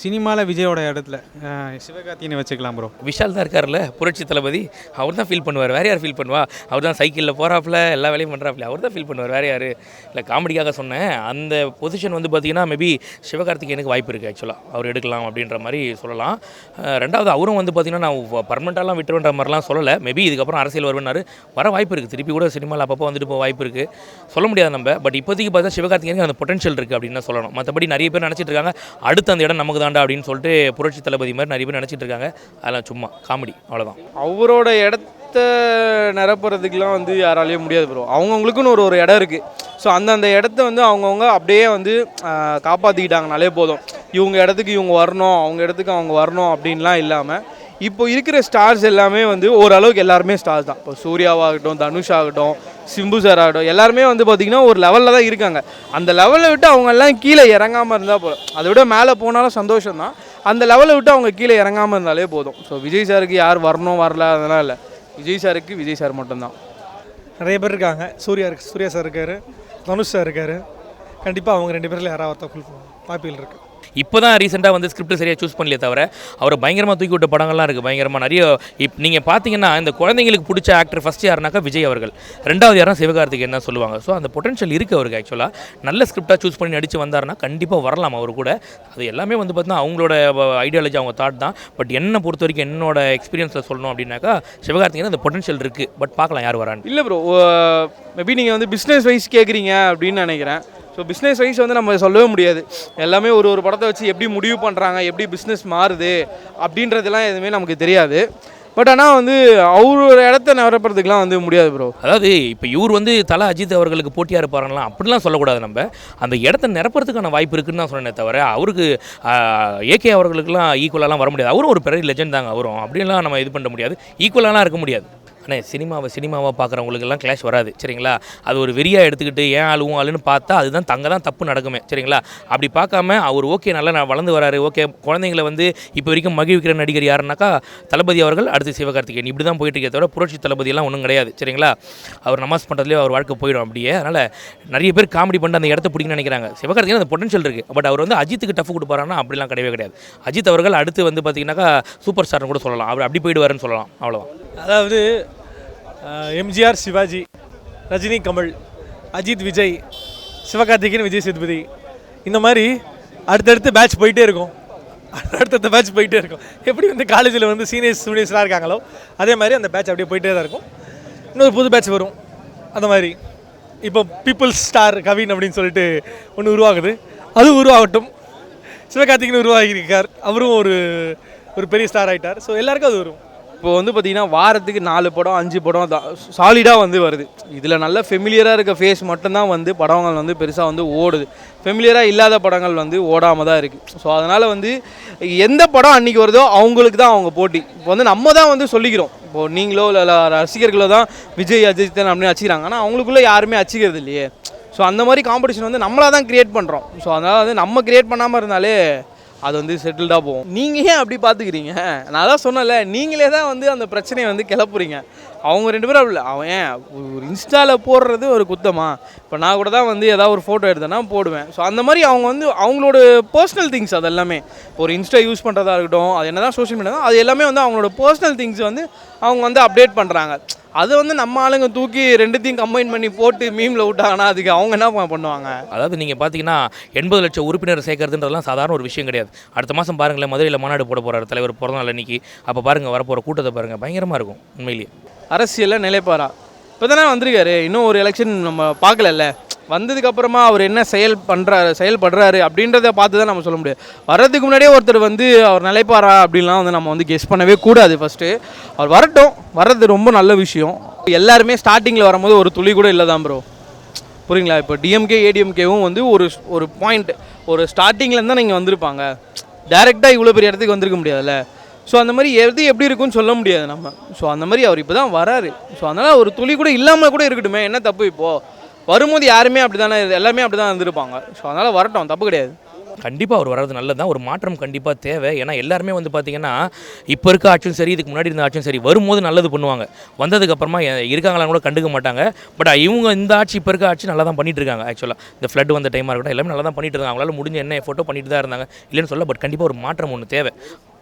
சினிமாவில் விஜயோட இடத்துல சிவகார்த்திகேயனை வச்சுக்கலாம் ப்ரோ. விஷால் தான் இருக்கார்ல, புரட்சி தளபதி. அவர் தான் ஃபீல் பண்ணுவார், வேறு யார் ஃபீல் பண்ணுவா? அவர் தான் சைக்கிளில் போகிறாப்புல, எல்லா வேலையும் பண்ணுறாப்புல, அவர் தான் ஃபீல் பண்ணுவார், வேறு யார்? இல்லை, காமெடிக்காக சொன்னேன். அந்த பொசிஷன் வந்து பார்த்திங்கன்னா மேபி சிவகார்த்திகேயனுக்கு வாய்ப்பு இருக்குது. ஆக்சுவலாக அவர் எடுக்கலாம் அப்படின்ற மாதிரி சொல்லலாம். ரெண்டாவது அவரும் வந்து பார்த்திங்கன்னா நான் பர்மனெண்ட்டாலாம் விட்டுருன்ற மாதிரிலாம் சொல்லலை. மேபி இதுக்கப்புறம் அரசியல் வருவனார், வர வாய்ப்பு இருக்குது. திருப்பி கூட சினிமாவில் அப்பப்போ வந்துட்டு போக வாய்ப்பு இருக்குது, சொல்ல முடியாது நம்ம. பட் இப்போதைக்கு பார்த்தா சிவகார்த்திகேயனுக்கு அந்த பொட்டன்ஷியல் இருக்குது அப்படின்னு தான் சொல்லணும். மற்றபடி நிறைய பேர் நினச்சிட்டு இருக்காங்க அடுத்த அந்த இடம் நமக்கு தாண்டா அப்படின்னு சொல்லிட்டு புரட்சி தளபதி மாதிரி நிறைய பேர் நினச்சிட்டு இருக்காங்க. அதெல்லாம் சும்மா காமெடி, அவ்வளோதான். அவரோட இடத்த நிரப்புறதுக்கெலாம் வந்து யாராலையும் முடியாது ப்ரோ. அவங்கவுங்களுக்குன்னு ஒரு இடம் இருக்குது. ஸோ அந்தந்த இடத்த வந்து அவங்கவுங்க அப்படியே வந்து காப்பாற்றிக்கிட்டாங்கனாலே போதும். இவங்க இடத்துக்கு இவங்க வரணும், அவங்க இடத்துக்கு அவங்க வரணும் அப்படின்லாம் இல்லாமல் இப்போ இருக்கிற ஸ்டார்ஸ் எல்லாமே வந்து ஓரளவுக்கு எல்லாருமே ஸ்டார்ஸ் தான். இப்போ சூர்யாவாகட்டும், தனுஷ் ஆகட்டும், சிம்பு சார் ஆகட்டும், எல்லாருமே வந்து பார்த்திங்கன்னா ஒரு லெவலில் தான் இருக்காங்க. அந்த லெவலை விட்டு அவங்க எல்லாம் கீழே இறங்காமல் இருந்தால் போதும். அதை விட மேலே போனாலும் சந்தோஷம் தான். அந்த லெவலை விட்டு அவங்க கீழே இறங்காமல் இருந்தாலே போதும். ஸோ விஜய் சாருக்கு யார் வரணும் வரல அதெல்லாம் இல்லை. விஜய் சாருக்கு விஜய் சார் மட்டும்தான். நிறைய பேர் இருக்காங்க. சூர்யா சார் இருக்கார், தனுஷ் சார் இருக்கார். கண்டிப்பாக அவங்க ரெண்டு பேரில் யாராவது ஒருத்தர் ஃபுல் வாய்ப்புகள் இருக்குது. இப்போ தான் ரீசெண்டாக வந்து ஸ்கிரிப்ட் சரியாக சூஸ் பண்ணலையே தவிர அவரை பயங்கரமாக தூக்கி விட்ட படங்கள்லாம் இருக்குது. பயங்கரமாக நிறைய நீங்கள் பார்த்தீங்கன்னா இந்த குழந்தைங்களுக்கு பிடிச்ச ஆக்டர் ஃபஸ்ட் யாருனாக்கா விஜய் அவர்கள், ரெண்டாவது யாரும் சிவகார்த்திகேயன் தான் சொல்லுவாங்க. ஸோ அந்த பொட்டன்ஷியல் இருக்குது அவருக்கு. ஆக்சுவலாக நல்ல ஸ்கிரிப்டாக சூஸ் பண்ணி நடித்து வந்தாருன்னா கண்டிப்பாக வரலாம் அவர் கூட. அது எல்லாமே வந்து பார்த்தீங்கன்னா அவங்களோட ஐடியாலஜி, அவங்க தாட் தான். பட் என்னை பொறுத்த வரைக்கும் என்னோட எக்ஸ்பீரியன்ஸில் சொல்லணும் அப்படின்னாக்கா சிவகார்த்திகேயன் அந்த பொட்டன்ஷியல் இருக்குது. பட் பார்க்கலாம் யார் வரான்னு. இல்லை ப்ரோ, மேபி நீங்கள் வந்து பிஸ்னஸ் வைஸ் கேட்குறீங்க அப்படின்னு நினைக்கிறேன். ஸோ பிஸ்னஸ் வைஸ் வந்து நம்ம சொல்லவே முடியாது. எல்லாமே ஒரு படத்தை வச்சு எப்படி முடிவு பண்ணுறாங்க, எப்படி பிஸ்னஸ் மாறுது அப்படின்றதெல்லாம் எதுவுமே நமக்கு தெரியாது. பட் ஆனால் வந்து அவரோட இடத்த நிரப்புறதுக்குலாம் வந்து முடியாது ப்ரோ. அதாவது இப்போ இவர் வந்து தலை அஜித் அவர்களுக்கு போட்டியாக இருப்பாருலாம் அப்படிலாம் சொல்லக்கூடாது. நம்ம அந்த இடத்த நிரப்புறதுக்கான வாய்ப்பு இருக்குன்னு தான் சொன்னேன் தவிர அவருக்கு ஏகே அவர்களுக்குலாம் ஈக்குவலாலாம் வர முடியாது. அவரும் ஒரு பெரிய லெஜெண்ட் தாங்க. அவரும் அப்படின்லாம் நம்ம இது பண்ண முடியாது, ஈக்குவலாலாம் இருக்க முடியாது. ஆனால் சினிமாவை பார்க்குறவங்களுக்கெல்லாம் கிளாஷ் வராது, சரிங்களா? அது ஒரு வெறியாக எடுத்துக்கிட்டு ஏன் ஆளுன்னு பார்த்தா அதுதான் தான் தப்பு நடக்குமே, சரிங்களா? அப்படி பார்க்காம அவர் ஓகே நல்லா நான் வளர்ந்து வராரு, ஓகே குழந்தைங்களை வந்து இப்போ வரைக்கும் மகிழ்விக்கிற நடிகர் யாருன்னாக்கா தளபதி அவர்கள், அடுத்து சிவகார்த்திகேயன். இப்படி தான் போயிட்டு இருக்கே தவிர புரட்சி தளபதியெல்லாம் ஒன்றும் கிடையாது, சரிங்களா? அவர் நமாஸ் பண்ணுறதுலேயே அவர் வாழ்க்கை போயிடும் அப்படியே. அதனால் நிறைய பேர் காமெடி பண்ணிட்டு அந்த இடத்த பிடிக்கணும்னு நினைக்கிறாங்க. சிவகார்த்திகேயன் அந்த பொட்டன்ஷியல் இருக்குது. பட் அவர் வந்து அஜித்துக்கு டஃப் கொடுப்பாருன்னா அப்படிலாம் கிடையவே கிடையாது. அஜித் அவர்கள் அடுத்து வந்து பார்த்தீங்கன்னாக்கா சூப்பர் ஸ்டார்னு கூட சொல்லலாம். அவர் அப்படி போயிடுவாருன்னு சொல்லலாம், அவ்வளோதான். அதாவது எம்ஜிஆர் சிவாஜி, ரஜினி கமல், அஜித் விஜய், சிவகார்த்திகேயன் விஜய் சேதுபதி, இந்த மாதிரி அடுத்தடுத்து பேட்ச் போயிட்டே இருக்கும். அடுத்தடுத்த பேட்ச் போயிட்டே இருக்கும். எப்படி வந்து காலேஜில் வந்து சீனியர்ஸ் ஸ்டூடெண்ட்ஸ்லாம் இருக்காங்களோ அதே மாதிரி அந்த பேட்ச் அப்படியே போயிட்டே தான் இருக்கும். இன்னொரு புது பேட்ச் வரும். அந்த மாதிரி இப்போ பீப்புள்ஸ் ஸ்டார் கவின் அப்படின்னு சொல்லிட்டு ஒன்று உருவாகுது. அதுவும் உருவாகட்டும். சிவகார்த்திகேயன் உருவாகியிருக்கார், அவரும் ஒரு பெரிய ஸ்டார் ஆகிட்டார். ஸோ எல்லாருக்கும் அது வரும். இப்போ வந்து பார்த்திங்கன்னா வாரத்துக்கு 4 படம் 5 படம் தான் சாலிடாக வந்து வருது. இதில் நல்ல ஃபெமிலியராக இருக்க ஃபேஸ் மட்டும்தான் வந்து படங்கள் வந்து பெருசாக வந்து ஓடுது. ஃபெமிலியராக இல்லாத படங்கள் வந்து ஓடாமல் தான் இருக்குது. ஸோ அதனால் வந்து எந்த படம் அன்றைக்கி வருதோ அவங்களுக்கு தான் அவங்க போட்டி. இப்போ வந்து நம்ம தான் வந்து சொல்லிக்கிறோம். இப்போது நீங்களோ இல்லை ரசிகர்களோ தான் விஜய் அஜித் அப்படின்னு அச்சிக்கிறாங்க. ஆனால் அவங்களுக்குள்ளே யாருமே அச்சிக்கிறது இல்லையே. ஸோ அந்த மாதிரி காம்படிஷன் வந்து நம்மளாக தான் க்ரியேட் பண்ணுறோம். ஸோ அதனால் வந்து நம்ம க்ரியேட் பண்ணாமல் இருந்தாலே அது வந்து செட்டில்டாக போகும். நீங்கள் ஏன் அப்படி பார்த்துக்கிறீங்க? நான் தான் சொன்னல, நீங்களே தான் வந்து அந்த பிரச்சனையை வந்து கிளப்புறீங்க. அவங்க 2 பேரும் இல்லை. அவன் ஏன் ஒரு இன்ஸ்டாவில் போடுறது ஒரு குத்தமா? இப்போ நான் கூட தான் வந்து ஏதாவது ஒரு ஃபோட்டோ எடுத்தேன்னா போடுவேன். ஸோ அந்த மாதிரி அவங்க வந்து அவங்களோட பர்சனல் திங்ஸ் அது எல்லாமே. ஒரு இன்ஸ்டா யூஸ் பண்ணுறதா இருக்கட்டும், அது என்ன தான் சோஷியல் மீடியா தான், அது எல்லாமே வந்து அவங்களோட பர்சனல் திங்ஸ் வந்து அவங்க வந்து அப்டேட் பண்ணுறாங்க. அது வந்து நம்ம ஆளுங்க தூக்கி 2த்தையும் கம்பைன் பண்ணி போட்டு மீமில் விட்டாங்கன்னா அதுக்கு அவங்க என்ன பண்ணுவாங்க? அதாவது நீங்கள் பார்த்தீங்கன்னா 80 லட்சம் உறுப்பினர் சேர்க்கறதுன்றதுலாம் சாதாரண ஒரு விஷயம் கிடையாது. அடுத்த மாதம் பாருங்களேன், மதுரையில் மாநாடு போட போகிறார் தலைவர் பிறந்தநாள் அன்றைக்கி. அப்போ பாருங்கள், வரப்போகிற கூட்டத்தை பாருங்கள், பயங்கரமாக இருக்கும் உண்மையிலேயே. அரசியலில் நிலைப்பாரா இப்போ தானே வந்திருக்காரு. இன்னும் ஒரு எலெக்ஷன் நம்ம பார்க்கலல்ல. வந்ததுக்கப்புறமா அவர் என்ன செயல்படுறாரு அப்படின்றத பார்த்து தான் நம்ம சொல்ல முடியாது. வர்றதுக்கு முன்னாடியே ஒருத்தர் வந்து அவர் நிலைப்பாரா அப்படின்லாம் வந்து நம்ம வந்து கெஸ் பண்ணவே கூடாது. ஃபஸ்ட்டு அவர் வரட்டும், வர்றது ரொம்ப நல்ல விஷயம். எல்லாருமே ஸ்டார்டிங்கில் வரும்போது ஒரு துளி கூட இல்லை தான் ப்ரோ, புரியுங்களா? இப்போ டிஎம்கே ஏடிஎம்கேவும் வந்து ஒரு பாயிண்ட், ஒரு ஸ்டார்டிங்லேருந்து தான் நீங்கள் வந்திருப்பாங்க. டேரெக்டாக இவ்வளோ பெரிய இடத்துக்கு வந்திருக்க முடியாதுல்ல. ஸோ அந்த மாதிரி எப்படி இருக்குன்னு சொல்ல முடியாது நம்ம. ஸோ அந்த மாதிரி அவர் இப்போ தான் வராரு. ஸோ அதனால் ஒரு துளி கூட இல்லாமல் கூட இருக்கட்டுமே, என்ன தப்பு? இப்போது வரும்போது யாருமே அப்படி தானே, எல்லாமே அப்படி தான் இருந்திருப்பாங்க. ஸோ அதனால் வரட்டும், தப்பு கிடையாது. கண்டிப்பாக அவர் வர்றது நல்லது தான். ஒரு மாற்றம் கண்டிப்பாக தேவை. ஏன்னா எல்லாருமே வந்து பார்த்திங்கன்னா இப்போ இருக்க ஆட்சியும் சரி, இதுக்கு முன்னாடி இருந்த ஆட்சியும் சரி, வரும்போது நல்லது பண்ணுவாங்க, வந்ததுக்கப்புறமா இருக்காங்களான்னு கூட கண்டுக்க மாட்டாங்க. பட் இவங்க இந்த ஆட்சி இப்போ இருக்க ஆட்சி நல்லா தான் பண்ணிட்டு இருக்காங்க. ஆக்சுவலாக இந்த ஃப்ளட் வந்த டைமாக இருக்கட்டும், எல்லாமே நல்லா தான் பண்ணிட்டு இருக்காங்க. அவங்களால முடிஞ்ச என்ன எஃபோர்ட்டோ பண்ணிட்டு தான் இருந்தாங்க, இல்லைன்னு சொல்ல. பட் கண்டிப்பாக ஒரு மாற்றம் ஒன்று தேவை.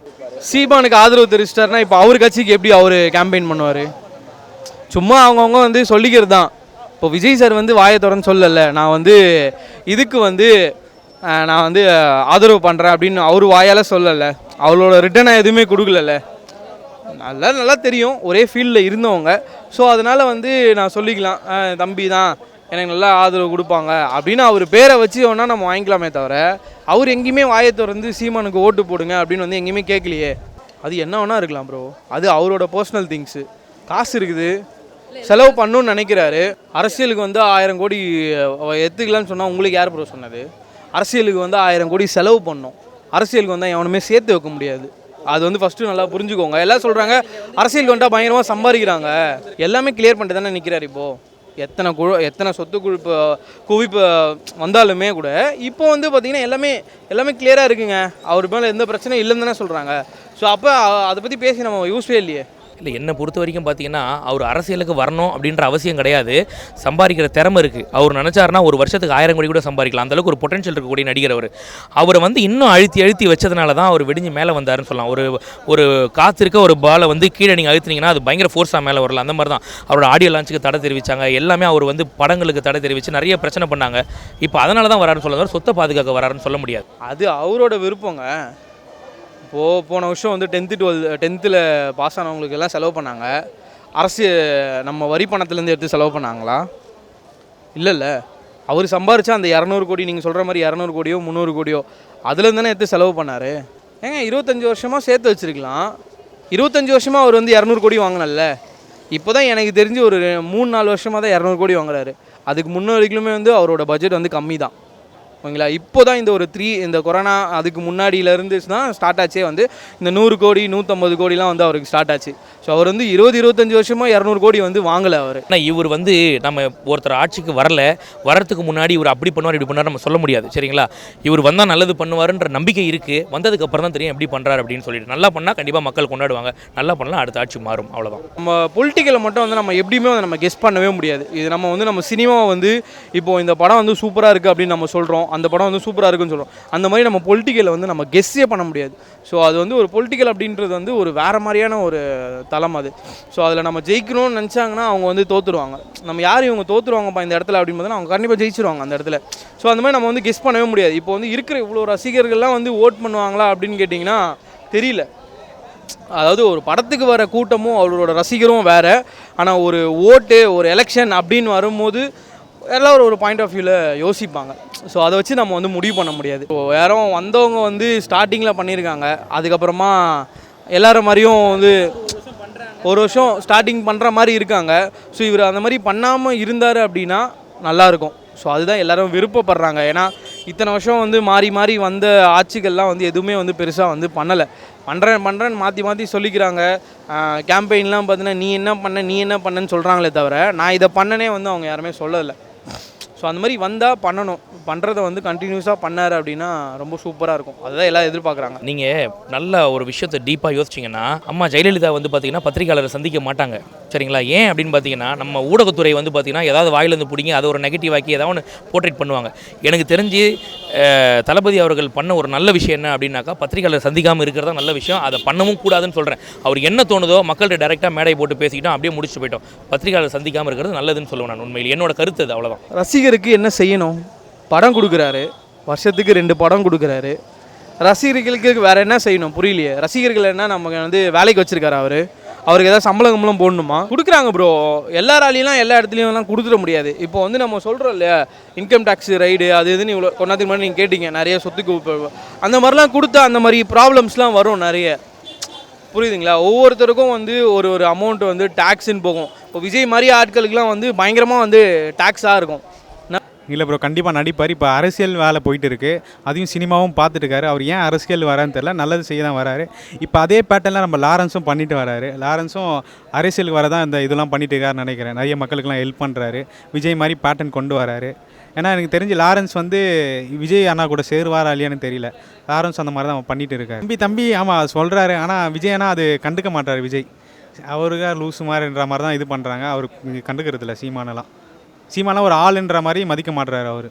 சீமானுக்கு ஆதரவு தெரிவிச்சிட்டாருன்னா இப்போ அவர் கட்சிக்கு எப்படி அவர் கேம்பெயின் பண்ணுவார்? சும்மா அவங்கவுங்க வந்து சொல்லிக்கிறது தான். இப்போ விஜய் சார் வந்து வாயை திறன்னு சொல்லலை, நான் வந்து இதுக்கு வந்து நான் வந்து ஆதரவு பண்ணுறேன் அப்படின்னு அவர் வாயால் சொல்லலை, அவளோட ரிட்டனை எதுவுமே கொடுக்கல. நல்லா தெரியும், ஒரே ஃபீல்டில் இருந்தவங்க. ஸோ அதனால் வந்து நான் சொல்லிக்கலாம், தம்பி தான் எனக்கு நல்லா ஆதரவு கொடுப்பாங்க அப்படின்னு அவர் பேரை வச்சு வேணால் நம்ம வாங்கிக்கலாமே தவிர, அவர் எங்கேயுமே வாயை திறந்து சீமானுக்கு ஓட்டு போடுங்க அப்படின்னு வந்து எங்கேயுமே கேட்கலையே. அது என்ன வேணா இருக்கலாம் ப்ரோ, அது அவரோட பர்சனல் திங்ஸு. காசு இருக்குது, செலவு பண்ணணும்னு நினைக்கிறாரு. அரசியலுக்கு வந்து 1000 கோடி எடுத்துக்கலான்னு சொன்னால் உங்களுக்கு யார் ப்ரோ சொன்னது? அரசியலுக்கு வந்து 1000 கோடி செலவு பண்ணணும். அரசியலுக்கு வந்தால் எவனுமே சேர்த்து வைக்க முடியாது. அது வந்து ஃபஸ்ட்டு நல்லா புரிஞ்சுக்கோங்க. எல்லாம் சொல்கிறாங்க அரசியலுக்கு வந்தால் பயங்கரமாக சம்பாதிக்கிறாங்க, எல்லாமே கிளியர் பண்ணிட்டு தானே நிற்கிறார். இப்போது எத்தனை சொத்து குவிப்பு வந்தாலுமே கூட இப்போ வந்து பார்த்திங்கன்னா எல்லாமே கிளியராக இருக்குங்க. அவர் மேலே எந்த பிரச்சனையும் இல்லைன்னு தானே சொல்கிறாங்க. ஸோ அப்போ அதை பற்றி பேசி நம்ம யூஸ்வே இல்லையே. இல்லை, என்னை பொறுத்த வரைக்கும் பார்த்தீங்கன்னா அவர் அரசியலுக்கு வரணும் அப்படின்ற அவசியம் கிடையாது. சம்பாதிக்கிற திறமை இருக்குது. அவர் நினச்சாருன்னா ஒரு வருஷத்துக்கு 1000 கோடி கூட சம்பாதிக்கலாம். அந்தளவுக்கு ஒரு பொட்டன்ஷியல் இருக்கக்கூடிய நடிகர் அவர். அவரை வந்து இன்னும் அழுத்தி வச்சதுனால தான் அவர் வெடிஞ்சு மேலே வந்தாருன்னு சொல்லலாம். ஒரு காத்திருக்க ஒரு பாலை வந்து கீழே நீங்கள் அழுத்தினீங்கன்னா அது பயங்கர ஃபோர்ஸாக மேலே வரலாம். அந்த மாதிரி தான் அவரோட ஆடியோ லான்ச்சுக்கு தடை தெரிவித்தாங்க. எல்லாமே அவர் வந்து படங்களுக்கு தடை தெரிவித்து நிறைய பிரச்சனை பண்ணாங்க. இப்போ அதனால தான் வராருன்னு சொல்ல, சொத்தை பாதுகாக்க வராருன்னு சொல்ல முடியாது. அது அவரோட விருப்பங்க. போன வருஷம் வந்து 10th பாஸ் ஆனவங்களுக்கு எல்லாம் செலவு பண்ணாங்க. அரசு நம்ம வரி பணத்துலேருந்து எடுத்து செலவு பண்ணாங்களா? இல்லைல்ல. அவர் சம்பாரிச்சா அந்த 200 கோடி, நீங்கள் சொல்கிற மாதிரி 200 கோடியோ 300 கோடியோ அதுலேருந்து தானே எடுத்து செலவு பண்ணார். 25 வருஷமாக சேர்த்து வச்சுருக்கலாம். 25 வருஷமாக அவர் வந்து 200 கோடி வாங்கினல்ல. இப்போ தான் எனக்கு தெரிஞ்சு ஒரு 3-4 வருஷமாக தான் 200 கோடி வாங்குறாரு. அதுக்கு முன்ன வரைக்குமே வந்து அவரோட பட்ஜெட் வந்து கம்மி தான். ஓகேங்களா? இப்போ தான் இந்த கொரோனா அதுக்கு முன்னாடியிலேருந்து தான் ஸ்டார்ட் ஆச்சே வந்து இந்த 100 கோடி 150 கோடிலாம் வந்து அவருக்கு ஸ்டார்ட் ஆச்சு. ஸோ அவர் வந்து 20-25 வருஷமாக 200 கோடி வந்து வாங்கலை அவர். ஆனால் இவர் வந்து நம்ம ஒருத்தர் ஆட்சிக்கு வரத்துக்கு முன்னாடி இவர் அப்படி பண்ணுவார் இப்படி பண்ணுவார் நம்ம சொல்ல முடியாது. சரிங்களா? இவர் வந்தால் நல்லது பண்ணுவாருன்ற நம்பிக்கை இருக்குது. வந்ததுக்கப்புறம் தான் தெரியும் எப்படி பண்ணுறாரு அப்படின்னு சொல்லிட்டு. நல்லா பண்ணால் கண்டிப்பாக மக்கள் கொண்டாடுவாங்க, நல்லா பண்ணலாம் அடுத்த ஆட்சி மாறும், அவ்வளோதான். நம்ம பொலிட்டிக்கலை மட்டும் வந்து நம்ம எப்படியுமே வந்து நம்ம கெஸ் பண்ணவே முடியாது. இது நம்ம சினிமாவை வந்து இப்போது இந்த படம் வந்து சூப்பராக இருக்குது அப்படின்னு நம்ம சொல்கிறோம், அந்த படம் வந்து சூப்பராக இருக்குன்னு சொல்கிறோம். அந்த மாதிரி நம்ம பொலிட்டிக்கலை வந்து நம்ம கெஸ்ஸே பண்ண முடியாது. ஸோ அது வந்து ஒரு பொலிட்டிக்கல் அப்படின்றது வந்து ஒரு வேறு மாதிரியான ஒரு தளம் அது. ஸோ அதில் நம்ம ஜெயிக்கணும்னு நினச்சாங்கன்னா அவங்க வந்து தோற்றுருவாங்க. நம்ம யார் இவங்க தோற்றுருவாங்கப்பா இந்த இடத்துல அப்படின்னு பார்த்தா அவங்க கண்டிப்பாக ஜெயிச்சிருவாங்க அந்த இடத்துல. ஸோ அந்த மாதிரி நம்ம வந்து கெஸ் பண்ணவே முடியாது. இப்போ வந்து இருக்கிற இவ்வளோ ரசிகர்கள்லாம் வந்து ஓட் பண்ணுவாங்களா அப்படின்னு கேட்டிங்கன்னா தெரியல. அதாவது ஒரு படத்துக்கு வர கூட்டமும் அவரோட ரசிகரும் வேறு. ஆனால் ஒரு ஓட்டு ஒரு எலெக்ஷன் அப்படின்னு வரும்போது எல்லோரும் ஒரு பாயிண்ட் ஆஃப் வியூவில் யோசிப்பாங்க. ஸோ அதை வச்சு நம்ம வந்து முடிவு பண்ண முடியாது. ஸோ யாரும் வந்தவங்க வந்து ஸ்டார்டிங்கில் பண்ணியிருக்காங்க, அதுக்கப்புறமா எல்லாரும் மாதிரியும் வந்து ஒரு வருஷம் ஸ்டார்டிங் பண்ணுற மாதிரி இருக்காங்க. ஸோ இவர் அந்த மாதிரி பண்ணாமல் இருந்தார் அப்படின்னா நல்லாயிருக்கும். ஸோ அதுதான் எல்லோரும் விருப்பப்படுறாங்க. ஏன்னா இத்தனை வருஷம் வந்து மாறி வந்த ஆட்சிகள்லாம் வந்து எதுவுமே வந்து பெருசாக வந்து பண்ணுறேன்னு மாற்றி சொல்லிக்கிறாங்க. கேம்பெயின்லாம் பார்த்தீங்கன்னா நீ என்ன பண்ணன்னு சொல்கிறாங்களே தவிர நான் இதை பண்ணனே வந்து அவங்க யாருமே சொல்லலை. ஸோ அந்த மாதிரி வந்தால் பண்ணுறதை வந்து கண்டினியூஸாக பண்ணார் அப்படின்னா ரொம்ப சூப்பராக இருக்கும். அதுதான் எல்லாம் எதிர்பார்க்குறாங்க. நீங்கள் நல்ல ஒரு விஷயத்தை டீப்பாக யோசிச்சிங்கன்னா, அம்மா ஜெயலலிதா வந்து பார்த்திங்கன்னா பத்திரிகையாளரை சந்திக்க மாட்டாங்க. சரிங்களா? ஏன் அப்படின்னு பார்த்தீங்கன்னா நம்ம ஊடகத்துறை வந்து பார்த்திங்கன்னா ஏதாவது வாயிலேருந்து பிடிங்கி அதை ஒரு நெகட்டிவ் ஆக்கி ஏதாவது ஒன்று போர்ட்ரேட் பண்ணுவாங்க. எனக்கு தெரிஞ்சு தளபதி அவர்கள் பண்ண ஒரு நல்ல விஷயம் என்ன அப்படின்னாக்கா, பத்திரிகையாளர் சந்திக்காமல் இருக்கிறதா நல்ல விஷயம். அதை பண்ணவும் கூடாதுன்னு சொல்கிறேன். அவர் என்ன தோணுதோ மக்கள்கிட்ட டைரெக்டாக மேடை போட்டு பேசிக்கிட்டோம், அப்படியே முடிச்சுட்டு போயிட்டோம். பத்திரிகையாளர் சந்திக்காமல் இருக்கிறது நல்லதுன்னு சொல்லுவேன் நான். உண்மையில் என்னோட கருத்து அது. அவ்வளோதான். ரசிகருக்கு என்ன செய்யணும்? படம் கொடுக்குறாரு, வருஷத்துக்கு 2 படம் கொடுக்குறாரு. ரசிகர்களுக்கு வேறு என்ன செய்யணும் புரியலையே. ரசிகர்கள் என்ன நம்ம வந்து வேலைக்கு வச்சுருக்காரு அவருக்கு ஏதாவது சம்பளம் போடணுமா? கொடுக்குறாங்க ப்ரோ. எல்லாராலையும் எல்லா இடத்துலையும்லாம் கொடுத்துட முடியாது. இப்போ வந்து நம்ம சொல்கிறோம் இல்லையா, இன்கம் டேக்ஸ் ரைடு அது இதுன்னு இவ்வளோ கொண்டாத்துக்கு முன்னாடி நீங்கள் கேட்டிங்க, நிறைய சொத்துக்கு அந்த மாதிரிலாம் கொடுத்தா அந்த மாதிரி ப்ராப்ளம்ஸ்லாம் வரும் நிறைய. புரியுதுங்களா? ஒவ்வொருத்தருக்கும் வந்து ஒரு அமௌண்ட் வந்து டேக்ஸுன்னு போகும். இப்போ விஜய் மாதிரி ஆட்களுக்கெலாம் வந்து பயங்கரமாக வந்து டேக்ஸாக இருக்கும். இல்லை ப்ரோ கண்டிப்பாக நடிப்பார். இப்போ அரசியல் வேலை போயிட்டு இருக்கு, அதையும் சினிமாவும் பார்த்துட்டு இருக்காரு. அவர் ஏன் அரசியல் வரான்னு தெரில, நல்லது செய்ய தான் வராரு. இப்போ அதே பேட்டர்னில் நம்ம லாரன்ஸும் பண்ணிட்டு வராரு. லாரன்ஸும் அரசியலுக்கு வர தான் இந்த இதெல்லாம் பண்ணிட்டு இருக்காருன்னு நினைக்கிறேன். நிறைய மக்களுக்கெல்லாம் ஹெல்ப் பண்ணுறாரு. விஜய் மாதிரி பேட்டர்ன் கொண்டு வராரு. ஏன்னா எனக்கு தெரிஞ்சு லாரன்ஸ் வந்து விஜய் அண்ணா கூட சேருவாரா இல்லையான்னு தெரியல. லாரன்ஸ் அந்த மாதிரி தான் அவன் பண்ணிட்டு இருக்காரு. தம்பி ஆமாம் சொல்கிறாரு, ஆனால் விஜய் அண்ணா அது கண்டுக்க மாட்டார். விஜய் அவருக்கா லூஸு மாதிரின்ற மாதிரி தான் இது பண்ணுறாங்க. அவர் கண்டுக்கிறது இல்லை. சீமானெல்லாம் ஒரு ஆளுன்ற மாதிரி மதிக்க மாட்டுறாரு அவர்.